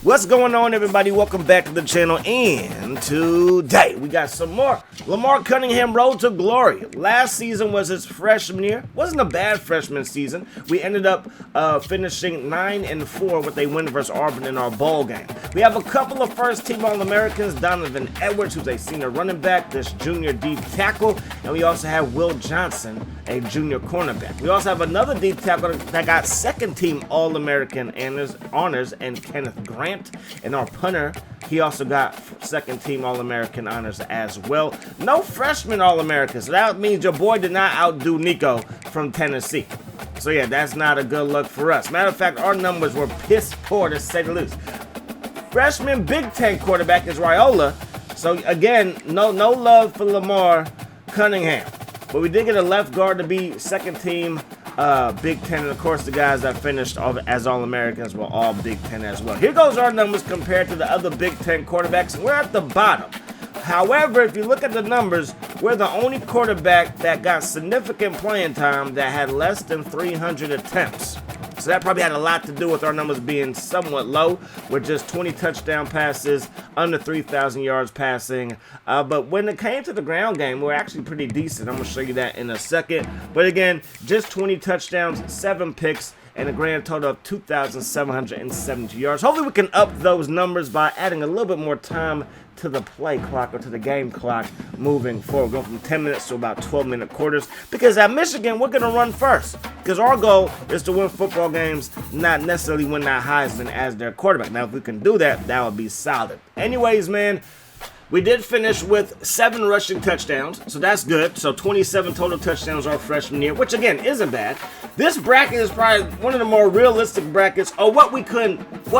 What's going on, everybody? Welcome back to the channel, and today we got some more Lamar Cunningham Road to Glory. Last season was his freshman year. Wasn't a bad freshman season. We ended up finishing 9-4 with a win versus Auburn in our bowl game. We have a couple of first-team All-Americans, Donovan Edwards, who's a senior running back, this junior deep tackle, and we also have Will Johnson, a junior cornerback. We also have another deep tackle that got second-team All-American honors, and Kenneth Grant. And our punter, he also got second-team All-American honors as well. No freshman All-American, so that means your boy did not outdo Nico from Tennessee. So yeah, that's not a good look for us. Matter of fact, our numbers were piss poor to say the least. Freshman Big Ten quarterback is Raiola. So again, no love for Lamar Cunningham. But we did get a left guard to be second-team Big Ten, and of course the guys that finished as All-Americans were all Big Ten as well. Here goes our numbers compared to the other Big Ten quarterbacks, and we're at the bottom. However, if you look at the numbers, we're the only quarterback that got significant playing time that had less than 300 attempts. So that probably had a lot to do with our numbers being somewhat low, with just 20 touchdown passes, under 3,000 yards passing. But when it came to the ground game, we're actually pretty decent. I'm going to show you that in a second. But again, just 20 touchdowns, 7 picks, and a grand total of 2,770 yards. Hopefully we can up those numbers by adding a little bit more time to the play clock or to the game clock moving forward. Go from 10 minutes to about 12-minute quarters, because at Michigan, we're going to run first, because our goal is to win football games, not necessarily win that Heisman as their quarterback. Now, if we can do that, that would be solid. Anyways, man, we did finish with 7 rushing touchdowns, so that's good. So 27 total touchdowns our freshman year, which again isn't bad. This bracket is probably one of the more realistic brackets of what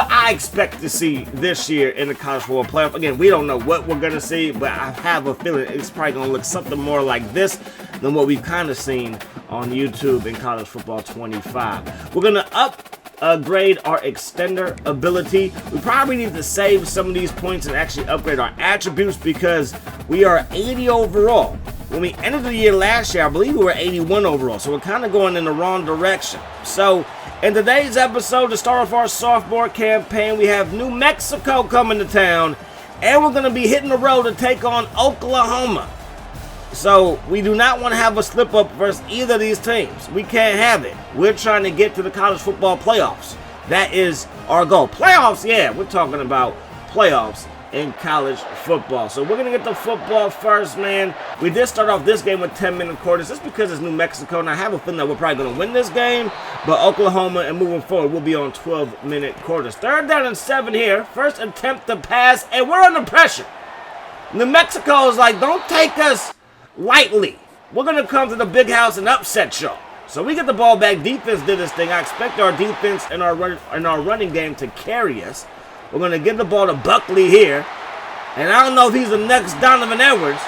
I expect to see this year in the college football playoff. Again, we don't know what we're gonna see, but I have a feeling it's probably gonna look something more like this than what we've kind of seen on YouTube in College Football 25. We're gonna upgrade our extender ability. We probably need to save some of these points and actually upgrade our attributes, because we are 80 overall. When we ended the year last year, I believe we were 81 overall, so we're kind of going in the wrong direction. So in today's episode, to start off our sophomore campaign, we have New Mexico coming to town, and we're going to be hitting the road to take on Oklahoma. So we do not want to have a slip-up versus either of these teams. We can't have it. We're trying to get to the college football playoffs. That is our goal. Playoffs, yeah, we're talking about playoffs in college football. So we're going to get the football first, man. We did start off this game with 10-minute quarters just because it's New Mexico, and I have a feeling that we're probably going to win this game. But Oklahoma, and moving forward, we'll be on 12-minute quarters. 3rd down and 7 here. First attempt to pass, and we're under pressure. New Mexico is like, don't take us lightly. We're going to come to the big house and upset y'all. So we get the ball back. Defense did this thing. I expect our defense and our running game to carry us. We're going to give the ball to Buckley here. And I don't know if he's the next Donovan Edwards,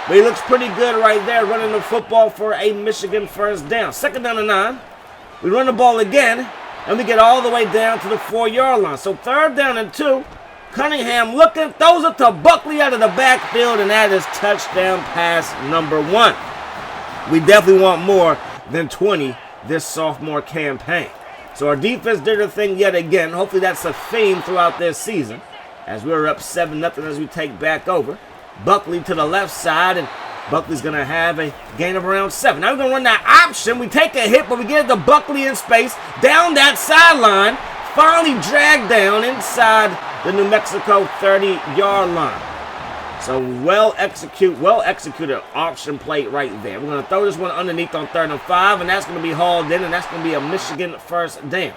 but he looks pretty good right there running the football for a Michigan first down. 2nd down and 9. We run the ball again, and we get all the way down to the 4-yard line. So 3rd down and 2. Cunningham looking, throws it to Buckley out of the backfield, and that is touchdown pass number 1. We definitely want more than 20 this sophomore campaign. So our defense did their thing yet again. Hopefully that's a theme throughout this season, as we're up 7-0 as we take back over. Buckley to the left side, and Buckley's going to have a gain of around 7. Now we're going to run that option. We take a hit, but we get it to Buckley in space, down that sideline, finally dragged down inside the New Mexico 30-yard line. So well executed option play right there. We're going to throw this one underneath on 3rd and 5, and that's going to be hauled in, and that's going to be a Michigan first down.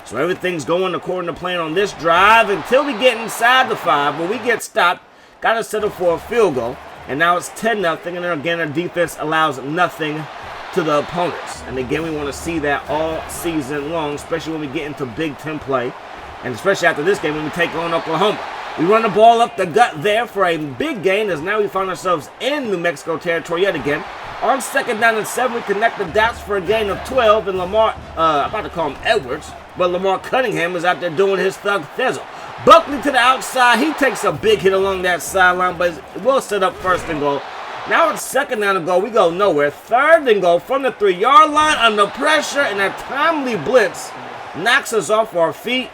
So everything's going according to plan on this drive until we get inside the 5, where we get stopped, got to settle for a field goal, and now it's 10-0, and then again our defense allows nothing to the opponents. And again, we want to see that all season long, especially when we get into Big Ten play, and especially after this game when we take on Oklahoma. We run the ball up the gut there for a big gain, as now we find ourselves in New Mexico territory yet again. On 2nd down and 7, we connect the dots for a gain of 12, and Lamar, I'm about to call him Edwards, but Lamar Cunningham is out there doing his thug thizzle. Buckley to the outside, he takes a big hit along that sideline, but we'll set up 1st and goal. Now it's 2nd down and goal, we go nowhere. 3rd and goal from the 3-yard line under pressure, and a timely blitz knocks us off our feet.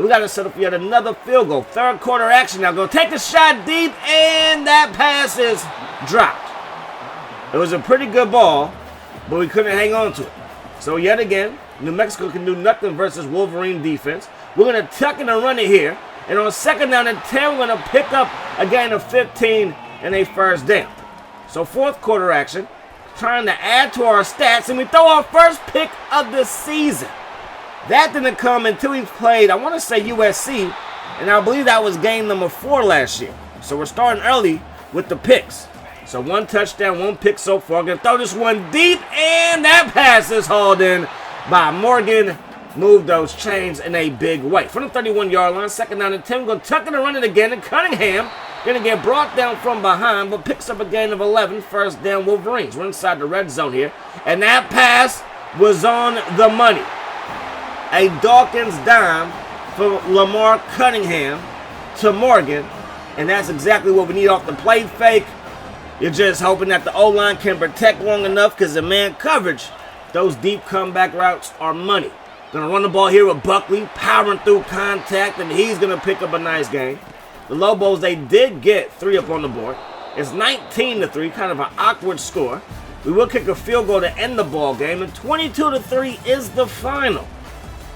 We got to settle for yet another field goal. Third quarter action now. Going to take a shot deep, and that pass is dropped. It was a pretty good ball, but we couldn't hang on to it. So yet again, New Mexico can do nothing versus Wolverine defense. We're going to tuck in and run it here. And on second down and 10, we're going to pick up a gain of 15 and a first down. So fourth quarter action, trying to add to our stats, and we throw our first pick of the season. That didn't come until we played, I want to say USC, and I believe that was game number 4 last year. So we're starting early with the picks. So 1 touchdown, 1 pick so far. Going to throw this one deep, and that pass is hauled in by Morgan. Move those chains in a big way. From the 31-yard line, second down and 10. We're going to tuck it and run it again, and Cunningham going to get brought down from behind, but picks up a gain of 11, first down Wolverines. We're inside the red zone here, and that pass was on the money. A Dawkins dime for Lamar Cunningham to Morgan, and that's exactly what we need off the play fake. You're just hoping that the O-line can protect long enough because the man coverage, those deep comeback routes are money. Going to run the ball here with Buckley, powering through contact, and he's going to pick up a nice gain. The Lobos, they did get 3 up on the board. It's 19-3, kind of an awkward score. We will kick a field goal to end the ball game, and 22-3 is the final.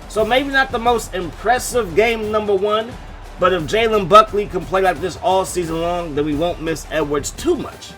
So maybe not the most impressive game number 1, but if Jalen Buckley can play like this all season long, then we won't miss Edwards too much.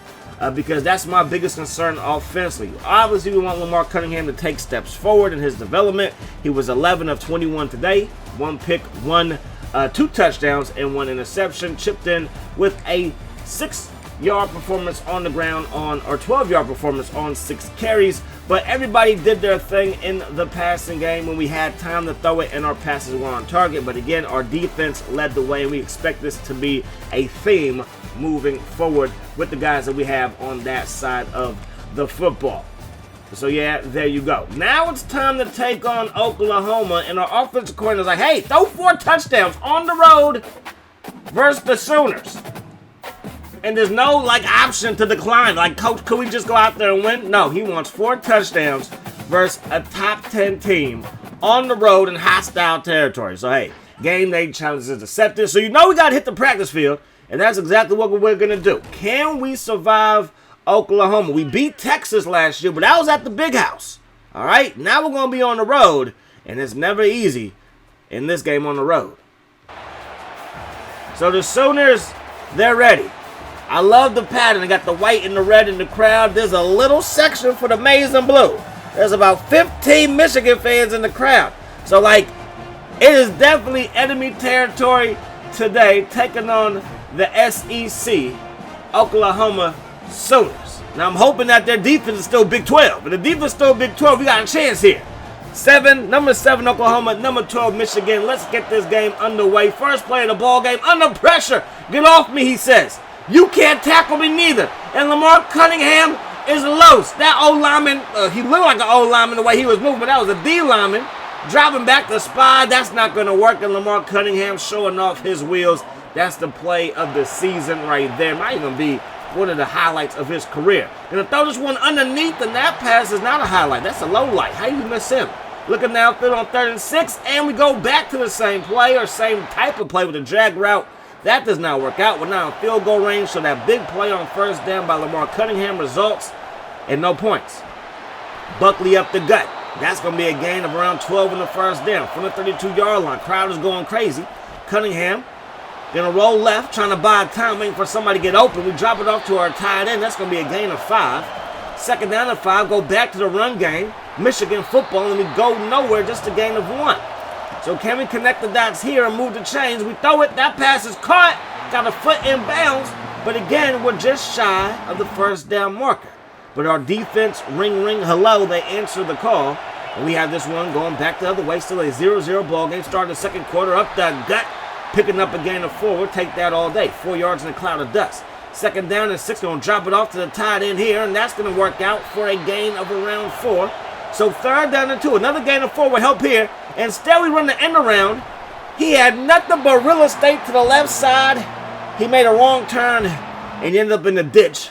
Because that's my biggest concern offensively. Obviously, we want Lamar Cunningham to take steps forward in his development. He was 11 of 21 today. 1 pick, 2 touchdowns, and 1 interception. Chipped in with a 6-yard performance on the ground or 12-yard performance on 6 carries. But everybody did their thing in the passing game when we had time to throw it, and our passes were on target. But again, our defense led the way, and we expect this to be a theme moving forward with the guys that we have on that side of the football. So yeah, there you go. Now it's time to take on Oklahoma, and our offensive coordinator is like, hey, throw 4 touchdowns on the road versus the Sooners. And there's no option to decline. Like, coach, could we just go out there and win? No, he wants 4 touchdowns versus a top 10 team on the road in hostile territory. So hey, game day challenge is accepted. So you know we got to hit the practice field. And that's exactly what we're going to do. Can we survive Oklahoma? We beat Texas last year, but that was at the big house. All right? Now we're going to be on the road, and it's never easy in this game on the road. So the Sooners, they're ready. I love the pattern. They got the white and the red in the crowd. There's a little section for the maize and blue. There's about 15 Michigan fans in the crowd. So, it is definitely enemy territory today, taking on the SEC Oklahoma Sooners. Now, I'm hoping that their defense is still Big 12. If the defense is still Big 12, we got a chance here. Number 7 Oklahoma, number 12 Michigan. Let's get this game underway. First play of the ball game, under pressure. Get off me, he says. You can't tackle me neither. And Lamar Cunningham is loose. That O-lineman, he looked like an O-lineman the way he was moving, but that was a D-lineman. Driving back the spy, that's not going to work. And Lamar Cunningham showing off his wheels. That's the play of the season right there. Might even be one of the highlights of his career. And to throw this one underneath, and that pass is not a highlight. That's a low light. How you miss him? Looking downfield on 3rd and 6, and we go back to the same play or same type of play with a drag route. That does not work out. We're now in field goal range, so that big play on first down by Lamar Cunningham results in no points. Buckley up the gut. That's going to be a gain of around 12 in the first down. From the 32-yard line, crowd is going crazy. Cunningham going to roll left, trying to buy time, waiting for somebody to get open. We drop it off to our tight end. That's going to be a gain of 5. Second down and 5, go back to the run game. Michigan football, and we go nowhere, just a gain of 1. So can we connect the dots here and move the chains? We throw it. That pass is caught. Got a foot in bounds. But again, we're just shy of the first down marker. But our defense, ring, hello, they answer the call. And we have this one going back the other way. Still a 0-0 ball game. Starting the second quarter up the gut. Picking up a gain of 4. We'll take that all day. 4 yards in a cloud of dust. Second down and 6. Going to drop it off to the tight end here. And that's going to work out for a gain of around 4. So third down and 2. Another gain of 4 will help here. Instead, we run the end around. He had nothing but real estate to the left side. He made a wrong turn and ended up in the ditch.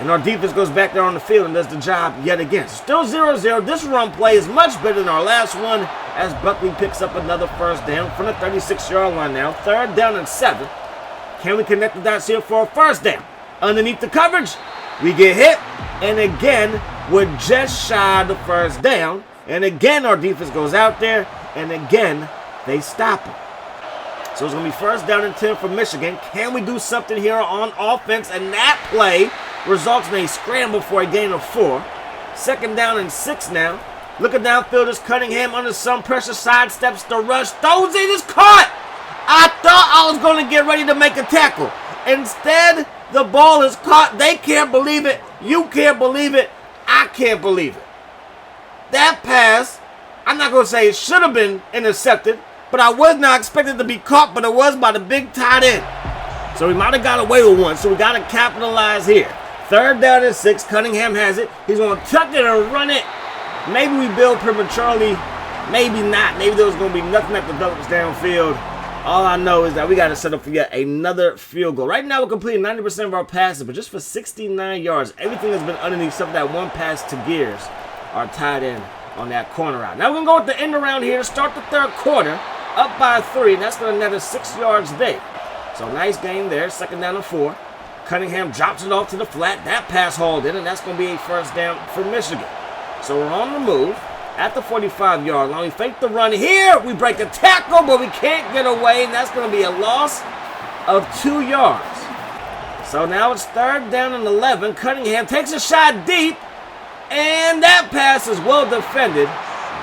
And our defense goes back there on the field and does the job yet again. Still 0-0. This run play is much better than our last one as Buckley picks up another first down from the 36-yard line now. 3rd down and 7. Can we connect the dots here for a first down? Underneath the coverage, we get hit. And again, we're just shy of the first down. And again, our defense goes out there. And again, they stop it. So it's going to be 1st down and 10 for Michigan. Can we do something here on offense? And that play results in a scramble for a gain of 4. 2nd down and 6 now. Looking downfield is Cunningham under some pressure. Sidesteps the rush. Throws it. Is caught. I thought I was going to get ready to make a tackle. Instead, the ball is caught. They can't believe it. You can't believe it. I can't believe it. That pass, I'm not going to say it should have been intercepted, but I was not expected to be caught, but it was by the big tight end. So we might have got away with one, so we got to capitalize here. 3rd down and 6. Cunningham has it. He's going to tuck it and run it. Maybe we build prematurely. Maybe not. Maybe there was going to be nothing that develops downfield. All I know is that we got to set up for yet another field goal. Right now, we're completing 90% of our passes, but just for 69 yards. Everything has been underneath except for that one pass to Gears, our tight end, on that corner route. Now we're going to go with the end around here to start the 3rd quarter. Up by 3, and that's going to net us 6 yards there. So nice game there. 2nd down and 4. Cunningham drops it off to the flat. That pass hauled in, and that's going to be a 1st down for Michigan. So we're on the move at the 45-yard line. We fake the run here. We break a tackle, but we can't get away, and that's going to be a loss of 2 yards. So now it's 3rd down and 11. Cunningham takes a shot deep, and that pass is well defended.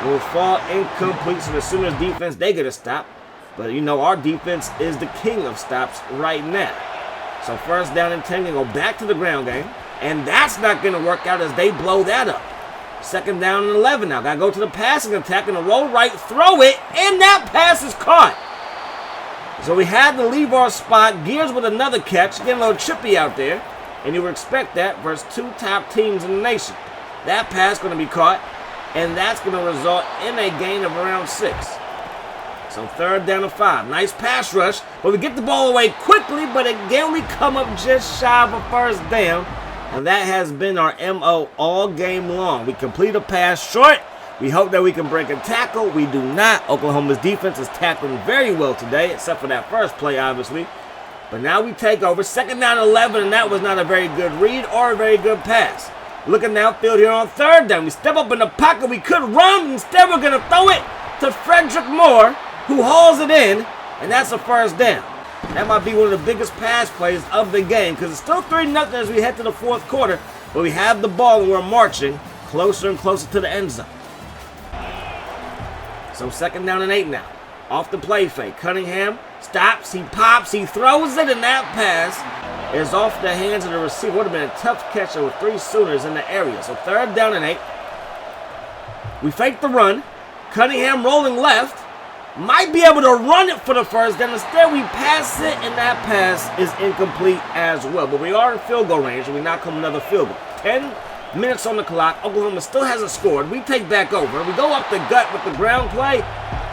Will fall incomplete. So as soon as defense, they get a stop. But you know, our defense is the king of stops right now. So 1st down and 10, they go back to the ground game. And that's not going to work out as they blow that up. 2nd down and 11 now. Got to go to the passing attack and a roll right, throw it, and that pass is caught. So we had to leave our spot. Gears with another catch, getting a little chippy out there. And you would expect that versus 2 top teams in the nation. That pass going to be caught. And that's going to result in a gain of around 6. So 3rd down and 5. Nice pass rush. But we get the ball away quickly. But again, we come up just shy of a 1st down. And that has been our MO all game long. We complete a pass short. We hope that we can break a tackle. We do not. Oklahoma's defense is tackling very well today, except for that first play, obviously. But now we take over. 2nd down and 11. And that was not a very good read or a very good pass. Looking downfield here on 3rd down. We step up in the pocket. We could run. Instead, we're going to throw it to Frederick Moore, who hauls it in, and that's a 1st down. That might be one of the biggest pass plays of the game because it's still 3-0 as we head to the 4th quarter, but we have the ball and we're marching closer and closer to the end zone. So 2nd down and 8 now. Off the play fake. Cunningham stops. He pops. He throws it, and that pass is off the hands of the receiver. Would have been a tough catch with 3 Sooners in the area. So 3rd down and 8. We fake the run. Cunningham rolling left. Might be able to run it for the 1st down. Instead, we pass it, and that pass is incomplete as well. But we are in field goal range, and we knock home another field goal. 10 minutes on the clock. Oklahoma still hasn't scored. We take back over. We go up the gut with the ground play.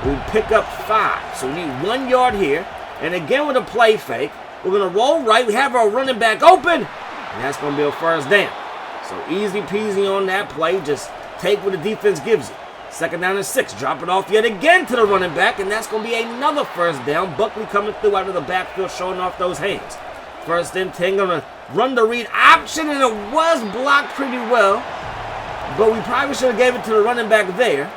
We pick up 5. So we need 1 yard here. And again with a play fake. We're going to roll right. We have our running back open. And that's going to be a 1st down. So easy peasy on that play. Just take what the defense gives you. 2nd down and 6. Drop it off yet again to the running back. And that's going to be another 1st down. Buckley coming through out of the backfield showing off those hands. 1st and 10. Going to run the read option. And it was blocked pretty well. But we probably should have gave it to the running back there.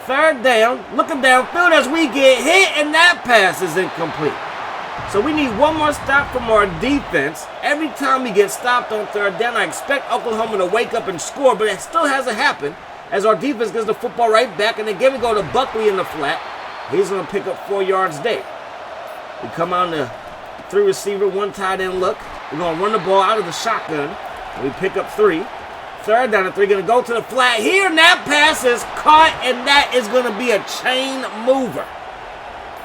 3rd down. Looking downfield as we get hit. And that pass is incomplete. So we need one more stop from our defense. Every time we get stopped on 3rd down, I expect Oklahoma to wake up and score, but it still hasn't happened as our defense gets the football right back. And again, we go to Buckley in the flat. He's going to pick up 4 yards there. We come on the 3 receiver, 1 tight end look. We're going to run the ball out of the shotgun. And we pick up 3. 3rd down and 3. Going to go to the flat here, and that pass is caught, and that is going to be a chain mover.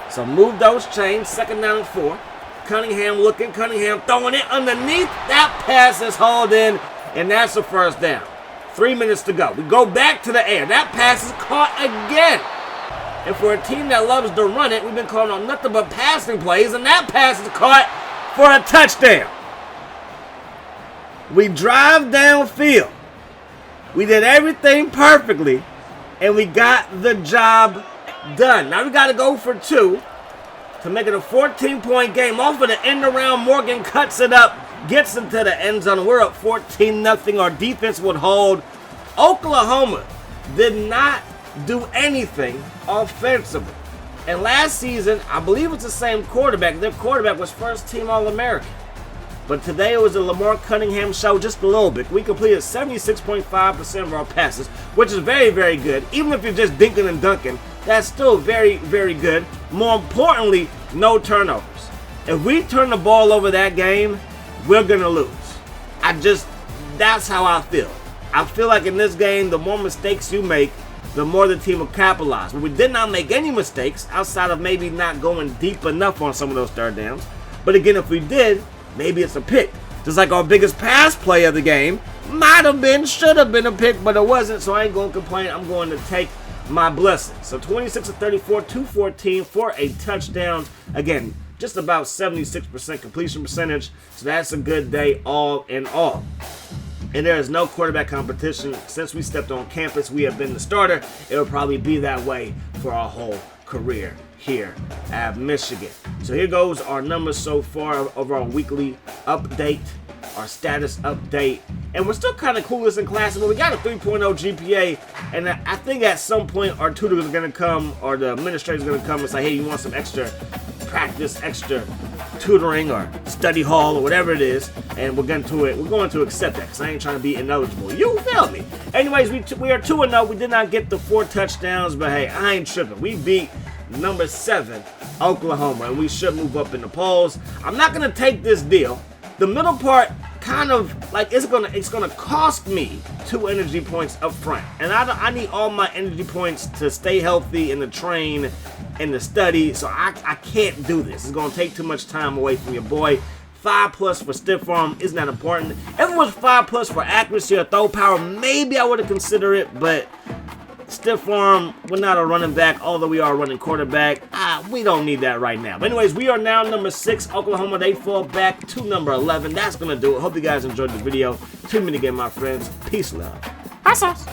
So move those chains. 2nd down and 4. Cunningham looking. Cunningham throwing it underneath. That pass is hauled in, and that's a 1st down. 3 minutes to go. We go back to the air. That pass is caught again. And for a team that loves to run it, we've been calling on nothing but passing plays, and that pass is caught for a touchdown. We drive downfield. We did everything perfectly, and we got the job done. Now we got to go for 2 to make it a 14-point game. Off of the end around, Morgan cuts it up, gets into the end zone. We're up 14-0. Our defense would hold. Oklahoma did not do anything offensively. And last season, I believe it's the same quarterback. Their quarterback was first-team All-American. But today it was a Lamar Cunningham show just a little bit. We completed 76.5% of our passes, which is very, very good. Even if you're just dinking and dunking, that's still very, very good. More importantly, no turnovers. If we turn the ball over that game, we're going to lose. That's how I feel. I feel like in this game, the more mistakes you make, the more the team will capitalize. But we did not make any mistakes outside of maybe not going deep enough on some of those third downs. But again, if we did, maybe it's a pick. Just like our biggest pass play of the game might have been, should have been a pick, but it wasn't. So I ain't going to complain. I'm going to take my blessing. So 26 of 34, 214 for a touchdown. Again, just about 76% completion percentage. So that's a good day all in all. And there is no quarterback competition. Since we stepped on campus, we have been the starter. It will probably be that way for our whole career here at Michigan. So here goes our numbers so far of our weekly update, our status update. And we're still kind of clueless in class, but we got a 3.0 GPA. And I think at some point our tutors are going to come, or the administrator is going to come and say, hey, you want some extra practice, extra tutoring or study hall or whatever it is, and we're going to accept that because I ain't trying to be ineligible. You feel me? Anyways, we are 2-0. We did not get the 4 touchdowns, but hey, I ain't tripping. We beat number 7 Oklahoma, and we should move up in the polls. I'm not going to take this deal. The middle part kind of like it's gonna cost me 2 energy points up front, and I need all my energy points to stay healthy and to train and to study. So I can't do this. It's gonna take too much time away from your boy. 5+ for stiff arm isn't that important. If it was 5+ for accuracy or throw power, maybe I would have considered it, but stiff arm, we're not a running back, although we are a running quarterback. We don't need that right now. But anyways, we are now number 6. Oklahoma, they fall back to number 11. That's going to do it. Hope you guys enjoyed the video. Tune in again, my friends. Peace, love. Bye, sauce.